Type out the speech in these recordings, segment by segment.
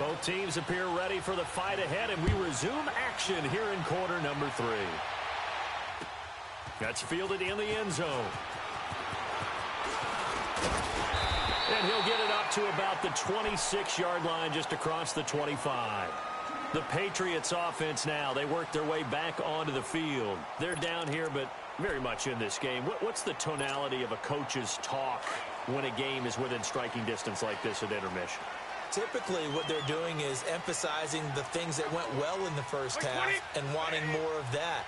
Both teams appear ready for the fight ahead, and we resume action here in quarter number 3. That's fielded in the end zone. And he'll get it up to about the 26-yard line, just across the 25. The Patriots offense now, they work their way back onto the field. They're down here, but very much in this game. What's the tonality of a coach's talk when a game is within striking distance like this at intermission? Typically, what they're doing is emphasizing the things that went well in the first half and wanting more of that.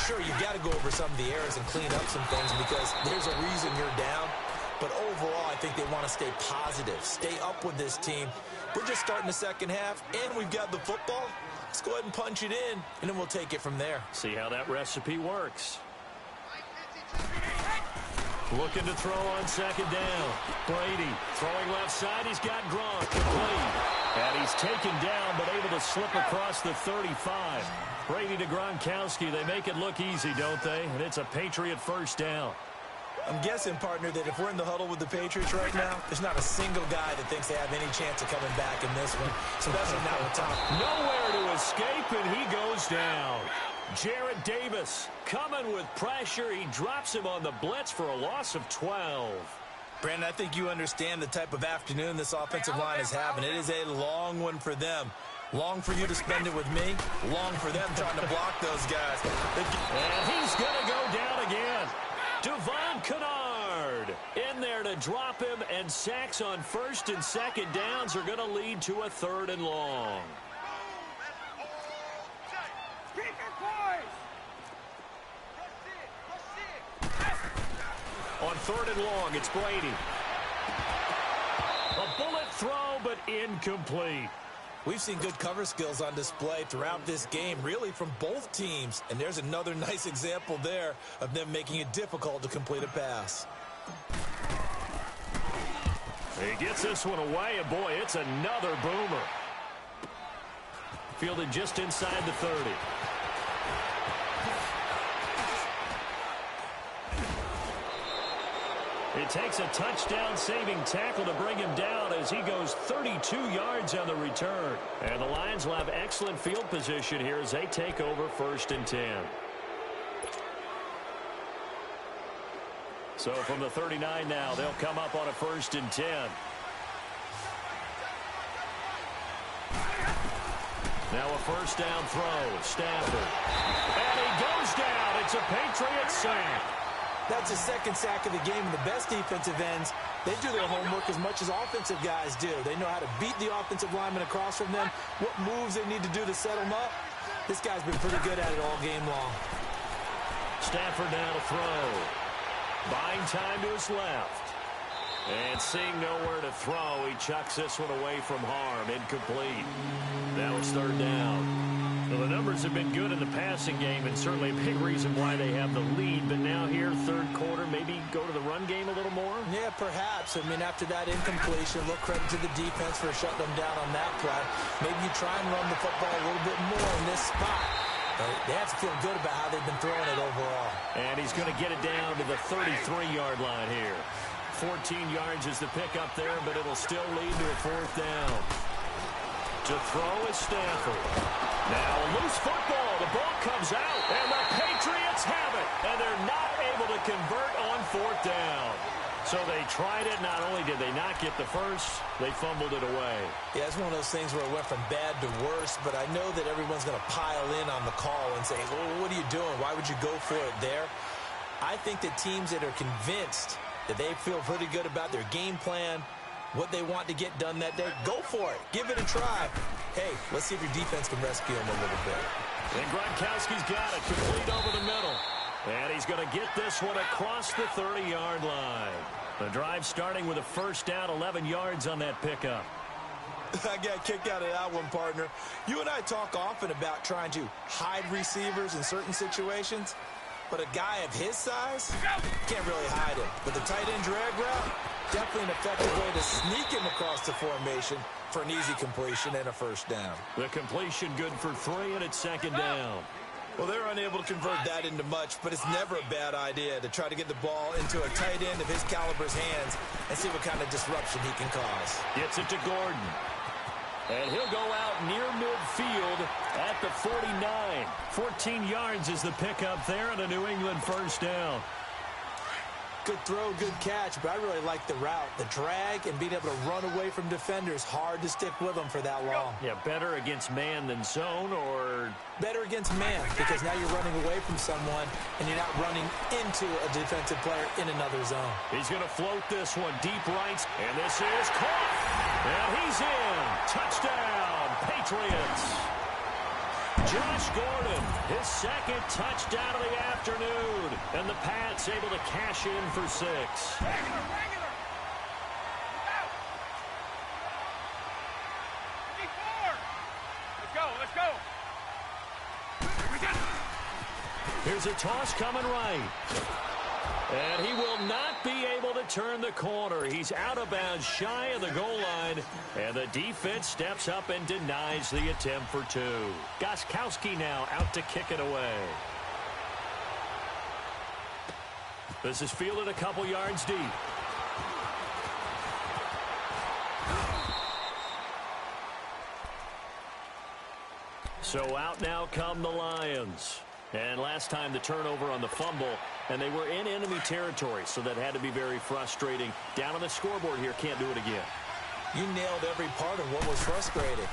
Sure, you've got to go over some of the errors and clean up some things because there's a reason you're down. But overall, I think they want to stay positive, stay up with this team. We're just starting the second half, and we've got the football. Let's go ahead and punch it in, and then we'll take it from there. See how that recipe works. Looking to throw on second down. Brady throwing left side. He's got Gronk complete. And he's taken down, but able to slip across the 35. Brady to Gronkowski. They make it look easy, don't they? And it's a Patriot first down. I'm guessing, partner, that if we're in the huddle with the Patriots right now, there's not a single guy that thinks they have any chance of coming back in this one, especially now with Tom. Nowhere to escape, and he goes down. Jarrett Davis coming with pressure. He drops him on the blitz for a loss of 12. Brandon, I think you understand the type of afternoon this offensive line is having. It is a long one for them. Long for you to spend it with me. Long for them trying to block those guys. And he's going to go down again. Devon Kennard in there to drop him, and sacks on first and second downs are going to lead to a 3rd and long. On 3rd and long, it's Brady. A bullet throw, but incomplete. We've seen good cover skills on display throughout this game, really from both teams. And there's another nice example there of them making it difficult to complete a pass. He gets this one away, and boy, it's another boomer. Fielded just inside the 30. It takes a touchdown-saving tackle to bring him down as he goes 32 yards on the return. And the Lions will have excellent field position here as they take over 1st and 10. So from the 39 now, they'll come up on a 1st and 10. Now a first down throw. Stafford. And he goes down. It's a Patriots sack. That's the 2nd sack of the game, and the best defensive ends, they do their homework as much as offensive guys do. They know how to beat the offensive lineman across from them, what moves they need to do to set them up. This guy's been pretty good at it all game long. Stafford now to throw. Buying time to his left. And seeing nowhere to throw, he chucks this one away from harm. Incomplete. Now it's 3rd down. Well, the numbers have been good in the passing game, and certainly a big reason why they have the lead. But now here, 3rd quarter, maybe go to the run game a little more? Yeah, perhaps. I mean, after that incompletion, a little credit to the defense for shutting them down on that play. Maybe you try and run the football a little bit more in this spot. But they have to feel good about how they've been throwing it overall. And he's going to get it down to the 33-yard line here. 14 yards is the pickup there, but it'll still lead to a 4th down. To throw is Stafford. Now a loose football. The ball comes out, and the Patriots have it. And they're not able to convert on 4th down. So they tried it. Not only did they not get the first, they fumbled it away. Yeah, it's one of those things where it went from bad to worse, but I know that everyone's going to pile in on the call and say, well, what are you doing? Why would you go for it there? I think that teams that are convinced that they feel pretty good about their game plan, what they want to get done that day, go for it. Give it a try. Hey, let's see if your defense can rescue them a little bit. And Gronkowski's got it, complete over the middle. And he's going to get this one across the 30-yard line. The drive starting with a first down, 11 yards on that pickup. I got a kick out of that one, partner. You and I talk often about trying to hide receivers in certain situations, but a guy of his size, can't really hide him. But the tight end drag route, definitely an effective way to sneak him across the formation for an easy completion and a first down. The completion good for 3, and it's 2nd down. Well, they're unable to convert that into much, but it's never a bad idea to try to get the ball into a tight end of his caliber's hands and see what kind of disruption he can cause. Gets it to Gordon. And he'll go out near midfield at the 49. 14 yards is the pickup there and a New England first down. Good throw, good catch, but I really like the route. The drag and being able to run away from defenders, hard to stick with them for that long. Yeah, better against man than zone, or? Better against man, because now you're running away from someone and you're not running into a defensive player in another zone. He's going to float this one deep right, and this is caught. And he's in. Touchdown, Patriots. Josh Gordon, his second touchdown of the afternoon. And the Pats able to cash in for 6. Regular. Let's go. Here's a toss coming right. And he will not be able to turn the corner. He's out of bounds shy of the goal line. And the defense steps up and denies the attempt for 2. Gostkowski now out to kick it away. This is fielded a couple yards deep. So out now come the Lions. And last time the turnover on the fumble, and they were in enemy territory, so that had to be very frustrating. Down on the scoreboard here, can't do it again. You nailed every part of what was frustrating.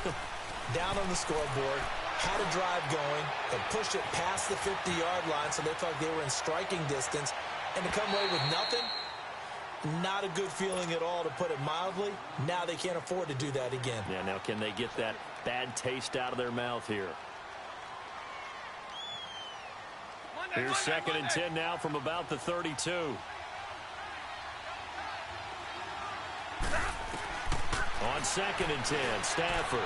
Down on the scoreboard, had a drive going, and pushed it past the 50-yard line, so they thought they were in striking distance, and to come away with nothing, not a good feeling at all, to put it mildly. Now they can't afford to do that again. Yeah, now can they get that bad taste out of their mouth here? Here's 2nd and 10 now from about the 32. On 2nd and 10, Stafford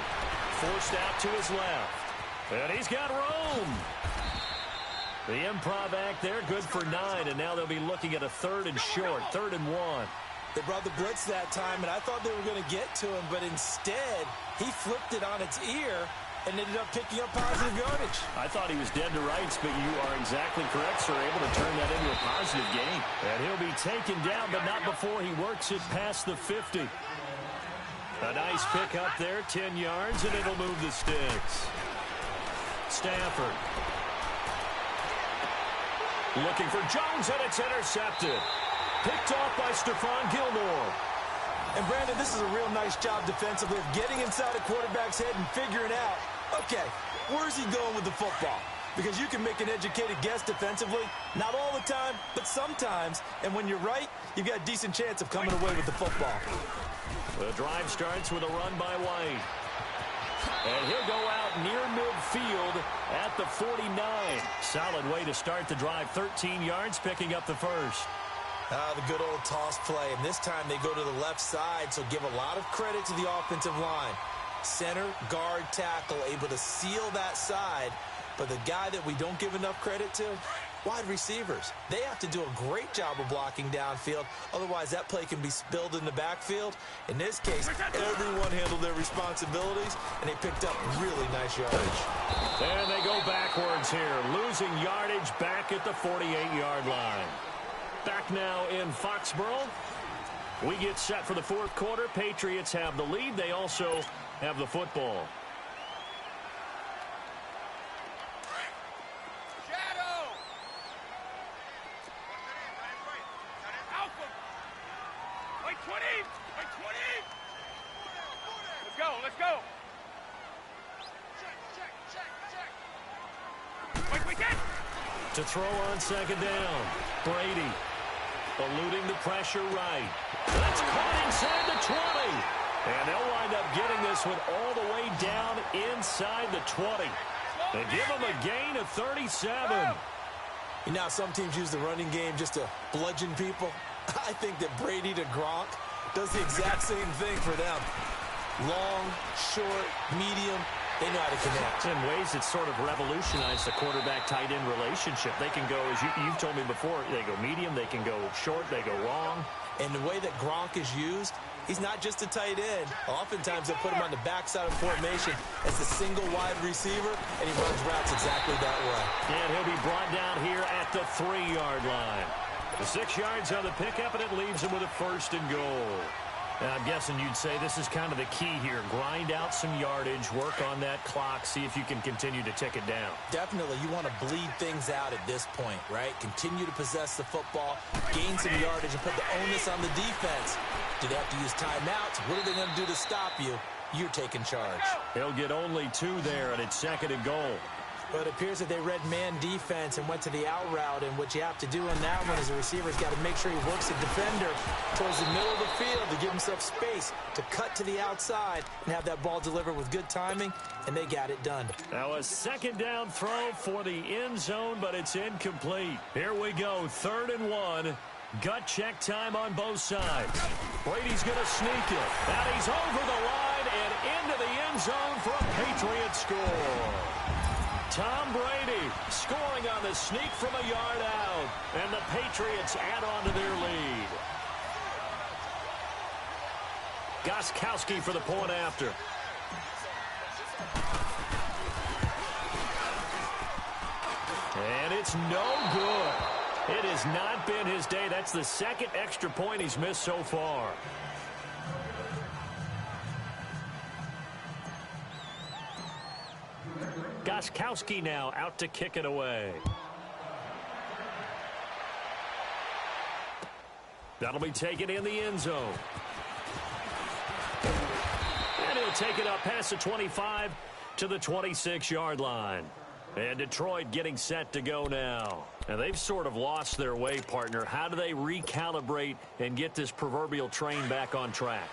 forced out to his left. And he's got room. The improv act there, good for 9, and now they'll be looking at a 3rd and short, 3rd and 1. They brought the blitz that time, and I thought they were going to get to him, but instead, he flipped it on its ear and ended up picking up positive yardage. I thought he was dead to rights, but you are exactly correct, sir. Able to turn that into a positive gain. And he'll be taken down, but not before he works it past the 50. A nice pick up there, 10 yards, and it'll move the sticks. Stafford. Looking for Jones, and it's intercepted. Picked off by Stephon Gilmore. And, Brandon, this is a real nice job defensively of getting inside a quarterback's head and figuring out, okay, where's he going with the football? Because you can make an educated guess defensively, not all the time, but sometimes. And when you're right, you've got a decent chance of coming away with the football. The drive starts with a run by White. And he'll go out near midfield at the 49. Solid way to start the drive. 13 yards, picking up the first. The good old toss play. And this time they go to the left side, so give a lot of credit to the offensive line. Center, guard, tackle, able to seal that side. But the guy that we don't give enough credit to, wide receivers. They have to do a great job of blocking downfield. Otherwise, that play can be spilled in the backfield. In this case, everyone handled their responsibilities, and they picked up really nice yardage. And they go backwards here, losing yardage back at the 48-yard line. Back now in Foxborough. We get set for the 4th quarter. Patriots have the lead. They also have the football. Let's go. To throw on 2nd down. Brady eluding the pressure right. That's caught inside the 20. And they'll wind up getting this one all the way down inside the 20. They give them a gain of 37. You know, some teams use the running game just to bludgeon people. I think that Brady to Gronk does the exact same thing for them. Long, short, medium, they know how to connect. In ways that sort of revolutionized the quarterback-tight end relationship. They can go, as you've told me before, they go medium, they can go short, they go long. And the way that Gronk is used, he's not just a tight end. Oftentimes they put him on the backside of formation as the single wide receiver, and he runs routes exactly that way. And he'll be brought down here at the 3-yard line. The 6 yards on the pickup, and it leaves him with a 1st and goal. I'm guessing you'd say this is kind of the key here. Grind out some yardage, work on that clock, see if you can continue to tick it down. Definitely, you want to bleed things out at this point, right? Continue to possess the football, gain some yardage, and put the onus on the defense. Do they have to use timeouts? What are they going to do to stop you? You're taking charge. He'll get only 2 there, and it's 2nd and goal. But it appears that they read man defense and went to the out route, and what you have to do on that one is the receiver's got to make sure he works the defender towards the middle of the field to give himself space to cut to the outside and have that ball delivered with good timing, and they got it done. Now a 2nd down throw for the end zone, but it's incomplete. Here we go, 3rd and 1. Gut check time on both sides. Brady's going to sneak it. And he's over the line and into the end zone for a Patriot score. Tom Brady scoring on the sneak from a yard out. And the Patriots add on to their lead. Gostkowski for the point after. And it's no good. It has not been his day. That's the 2nd extra point he's missed so far. Gostkowski now out to kick it away. That'll be taken in the end zone. And he'll take it up past the 25 to the 26-yard line. And Detroit getting set to go now. And they've sort of lost their way, partner. How do they recalibrate and get this proverbial train back on track?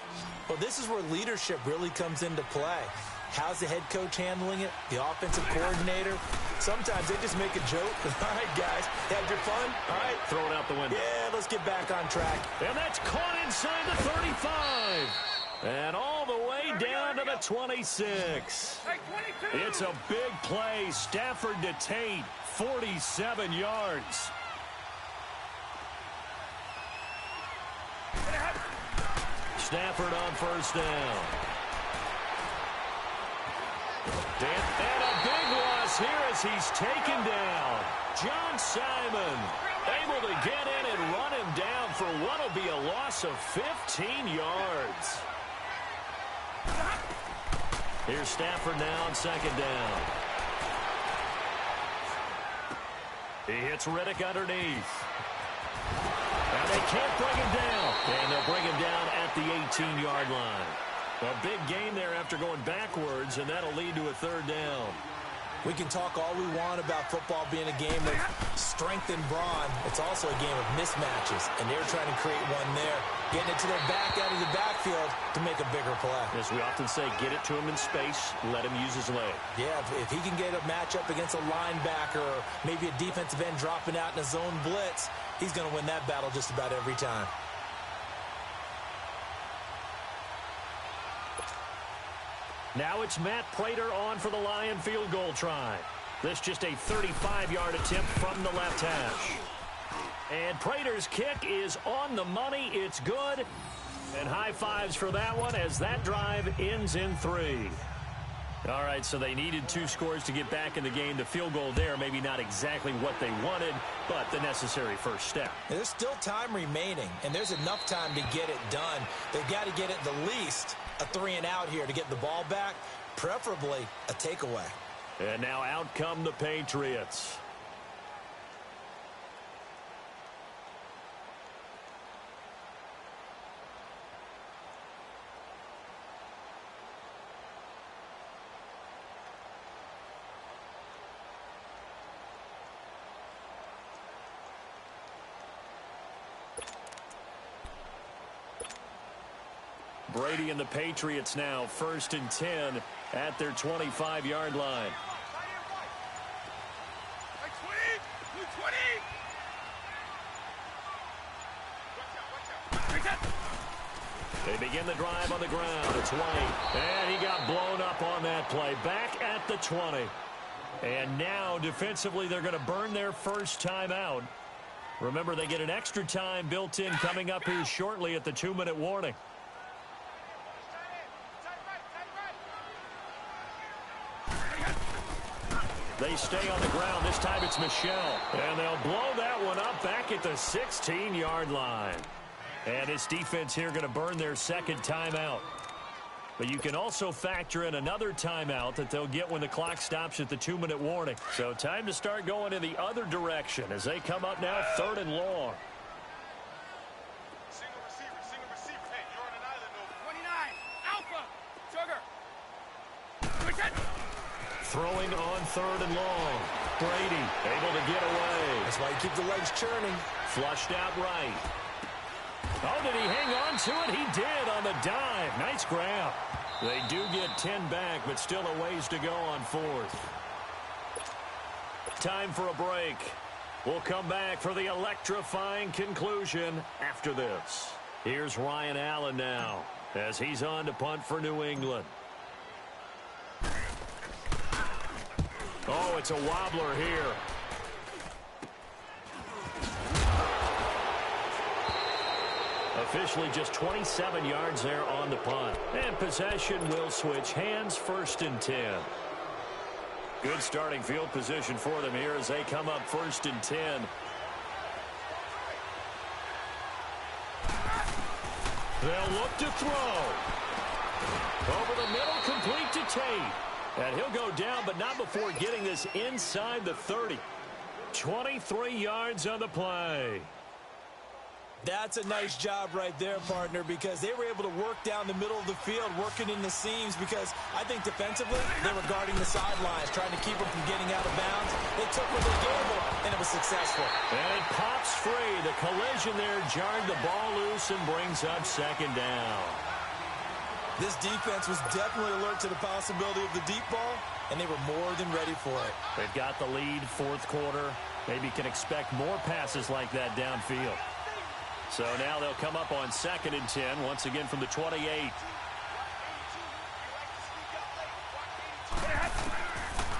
Well, this is where leadership really comes into play. How's the head coach handling it? The offensive coordinator? Sometimes they just make a joke. All right, guys, had your fun? All right. Throw it out the window. Yeah, let's get back on track. And that's caught inside the 35. And all the way down to the 26. It's a big play. Stafford to Tate, 47 yards. Stafford on 1st down. And a big loss here as he's taken down. John Simon able to get in and run him down for what will be a loss of 15 yards. Here's Stafford now on 2nd down. He hits Riddick underneath. And they can't bring him down. And they'll bring him down at the 18-yard line. A big gain there after going backwards, and that'll lead to a 3rd down. We can talk all we want about football being a game of strength and brawn. It's also a game of mismatches, and they're trying to create one there, getting it to their back out of the backfield to make a bigger play. As we often say, get it to him in space, let him use his leg. Yeah, if he can get a matchup against a linebacker or maybe a defensive end dropping out in a zone blitz, he's going to win that battle just about every time. Now it's Matt Prater on for the Lion field goal try. This just a 35-yard attempt from the left hash. And Prater's kick is on the money. It's good. And high fives for that one as that drive ends in 3. All right, so they needed 2 scores to get back in the game. The field goal there, maybe not exactly what they wanted, but the necessary first step. There's still time remaining, and there's enough time to get it done. They've got to get at the least a 3-and-out here to get the ball back, preferably a takeaway. And now out come the Patriots. Brady and the Patriots now 1st and 10 at their 25-yard line. They begin the drive on the ground. It's White. And he got blown up on that play. Back at the 20. And now defensively they're going to burn their first time out. Remember, they get an extra time built in coming up here shortly at the 2-minute warning. They stay on the ground. This time it's Michel. And they'll blow that one up back at the 16-yard line. And this defense here going to burn their second timeout. But you can also factor in another timeout that they'll get when the clock stops at the 2-minute warning. So time to start going in the other direction as they come up now 3rd and long. Single receiver. Hey, you're on an island over. 29, Alpha, Sugar. Throwing on 3rd and long. Brady able to get away. That's why you keep the legs churning. Flushed out right. Oh, did he hang on to it? He did on the dive. Nice grab. They do get 10 back, but still a ways to go on 4th. Time for a break. We'll come back for the electrifying conclusion after this. Here's Ryan Allen now as he's on to punt for New England. Oh, it's a wobbler here. Officially just 27 yards there on the punt. And possession will switch hands, 1st and 10. Good starting field position for them here as they come up 1st and 10. They'll look to throw. Over the middle, complete to Tate. And he'll go down, but not before getting this inside the 30. 23 yards on the play. That's a nice job right there, partner, because they were able to work down the middle of the field, working in the seams, because I think defensively they were guarding the sidelines, trying to keep them from getting out of bounds. They took what they gave them, and it was successful. And it pops free. The collision there jarred the ball loose and brings up 2nd down. This defense was definitely alert to the possibility of the deep ball, and they were more than ready for it. They've got the lead, 4th quarter. Maybe can expect more passes like that downfield. So now they'll come up on 2nd and 10, once again from the 28.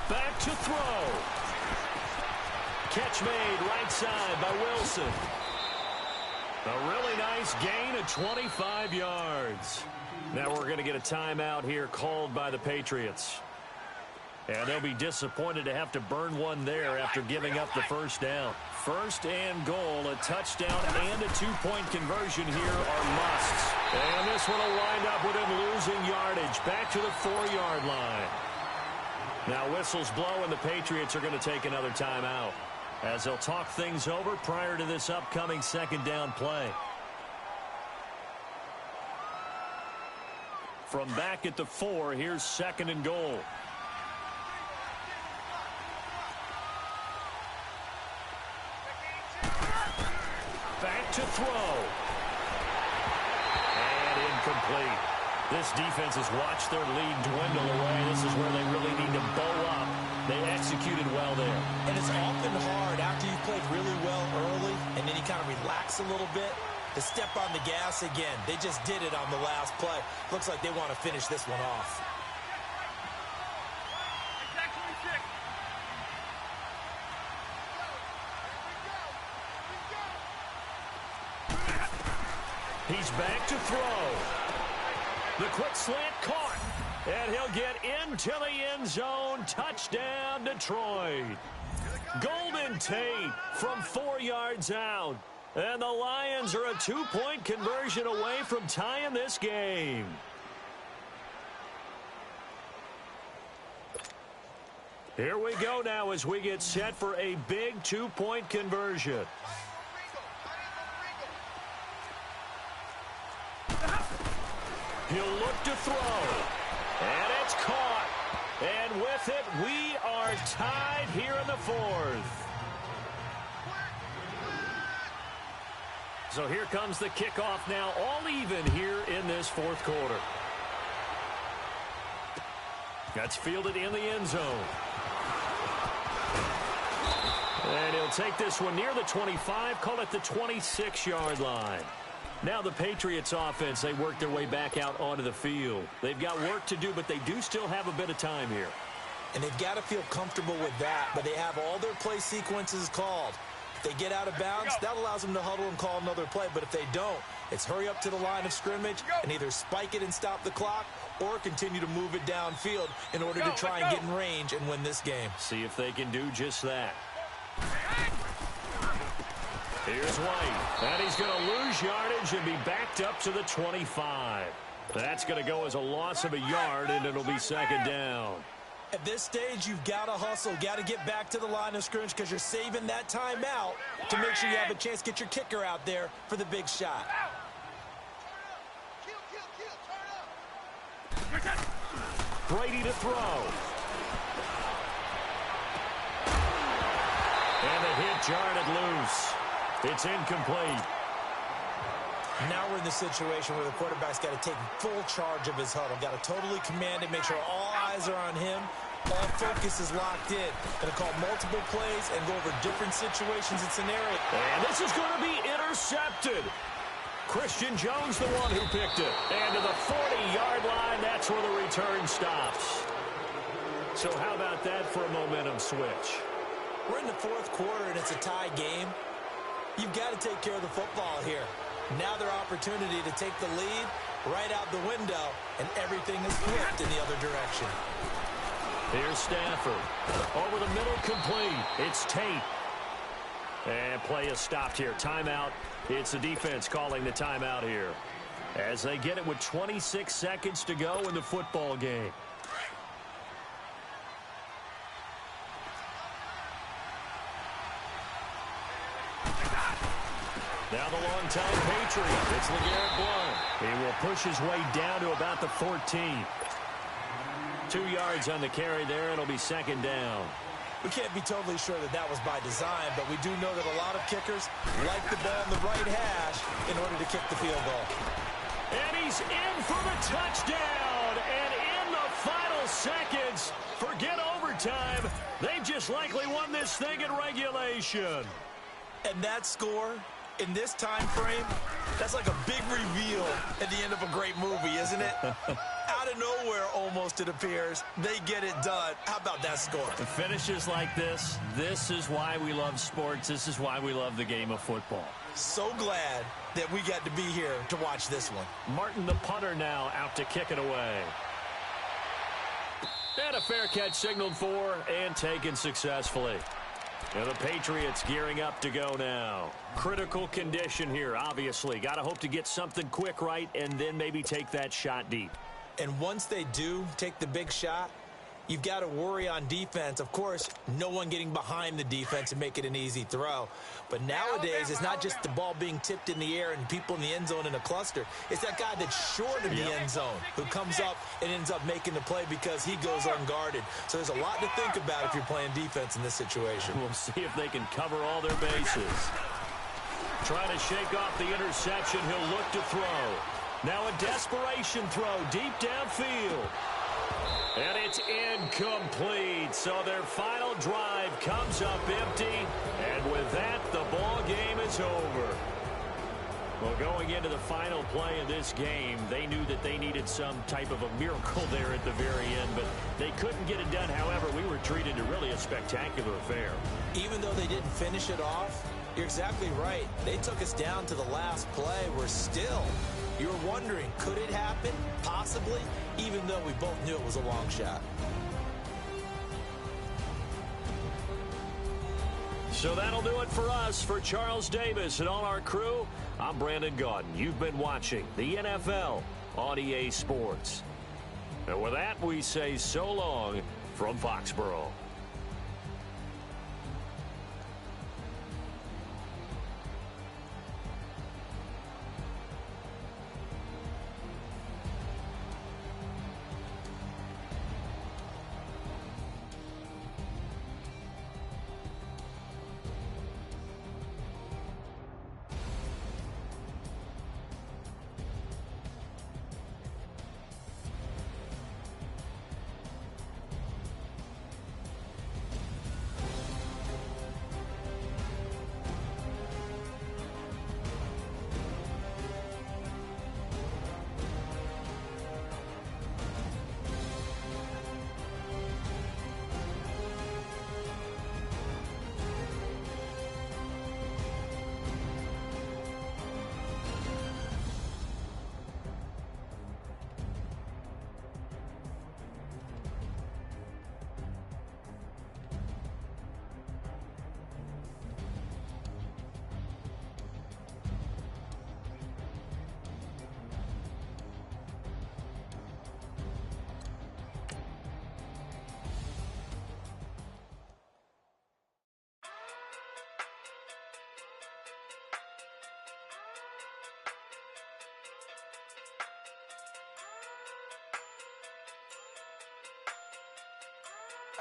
Back to throw. Catch made right side by Wilson. A really nice gain of 25 yards. Now we're going to get a timeout here called by the Patriots. And they'll be disappointed to have to burn one there after giving up the 1st down. 1st and goal, a touchdown and a 2-point conversion here are musts. And this one will wind up with him losing yardage back to the 4-yard line. Now whistles blow and the Patriots are going to take another timeout as they'll talk things over prior to this upcoming 2nd down play. From back at the 4, here's 2nd and goal. Back to throw. And incomplete. This defense has watched their lead dwindle away. This is where they really need to bow up. They executed well there. And it's often hard after you've played really well early and then you kind of relax a little bit to step on the gas again. They just did it on the last play. Looks like they want to finish this one off. He's back to throw. The quick slant caught. And he'll get into the end zone. Touchdown, Detroit. Golden Tate from 4 yards out. And the Lions are a 2-point conversion away from tying this game. Here we go now as we get set for a big 2-point conversion. He'll look to throw. And it's caught. And with it, we are tied here in the 4th. So here comes the kickoff now, all even here in this 4th quarter. That's fielded in the end zone. And he'll take this one near the 25, call it the 26-yard line. Now the Patriots offense, they work their way back out onto the field. They've got work to do, but they do still have a bit of time here. And they've got to feel comfortable with that, but they have all their play sequences called. If they get out of bounds, that allows them to huddle and call another play. But if they don't, it's hurry up to the line of scrimmage and either spike it and stop the clock or continue to move it downfield in order to try and get in range and win this game. See if they can do just that. Here's White, and he's going to lose yardage and be backed up to the 25. That's going to go as a loss of a yard, and it'll be second down. At this stage, you've got to hustle, got to get back to the line of scrimmage because you're saving that timeout to make sure you have a chance to get your kicker out there for the big shot. Brady to throw. And the hit jarred loose. It's incomplete. Now we're in the situation where the quarterback's got to take full charge of his huddle. Got to totally command it, make sure all eyes are on him. All focus is locked in. Going to call multiple plays and go over different situations and scenarios. And this is going to be intercepted. Christian Jones, the one who picked it. And to the 40-yard line, that's where the return stops. So how about that for a momentum switch? We're in the fourth quarter, and it's a tie game. You've got to take care of the football here. Now their opportunity to take the lead right out the window, and everything is flipped in the other direction. Here's Stafford. Over the middle, complete. It's Tate. And play is stopped here. Timeout. It's the defense calling the timeout here as they get it with 26 seconds to go in the football game. Now the long-time Patriot. It's LeGarrette Blount. He will push his way down to about the 14. 2 yards on the carry there. It'll be second down. We can't be totally sure that that was by design, but we do know that a lot of kickers like the ball in the right hash in order to kick the field goal. And he's in for the touchdown. And in the final seconds, forget overtime. They've just likely won this thing in regulation. And that score in this time frame, that's like a big reveal at the end of a great movie, isn't it? Out of nowhere, almost, it appears, they get it done. How about that score? The finishes like this is why we love sports. This is why we love the game of football. So glad that we got to be here to watch this one. Martin, the punter, now out to kick it away. And a fair catch signaled for and taken successfully. And the Patriots gearing up to go now. Critical condition here, obviously. Got to hope to get something quick right and then maybe take that shot deep. And once they do take the big shot, you've got to worry on defense. Of course, no one getting behind the defense and make it an easy throw. But nowadays, it's not just the ball being tipped in the air and people in the end zone in a cluster. It's that guy that's short of the end zone who comes up and ends up making the play because he goes unguarded. So there's a lot to think about if you're playing defense in this situation. We'll see if they can cover all their bases. Trying to shake off the interception. He'll look to throw. Now a desperation throw deep downfield. And it's incomplete. So their final drive comes up empty. And with that, the ball game is over. Well, going into the final play of this game, they knew that they needed some type of a miracle there at the very end, but they couldn't get it done. However, we were treated to really a spectacular affair. Even though they didn't finish it off, you're exactly right. They took us down to the last play. We're still... You're wondering, could it happen? Possibly, even though we both knew it was a long shot. So that'll do it for us. For Charles Davis and all our crew, I'm Brandon Gaudin. You've been watching the NFL on EA Sports. And with that, we say so long from Foxborough.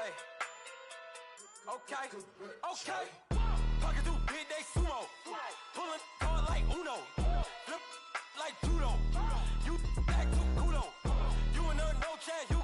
Hey. Okay. Pocket through big day sumo. Pulling card like Uno. Flip like judo. You back to kudo. You and her no chance.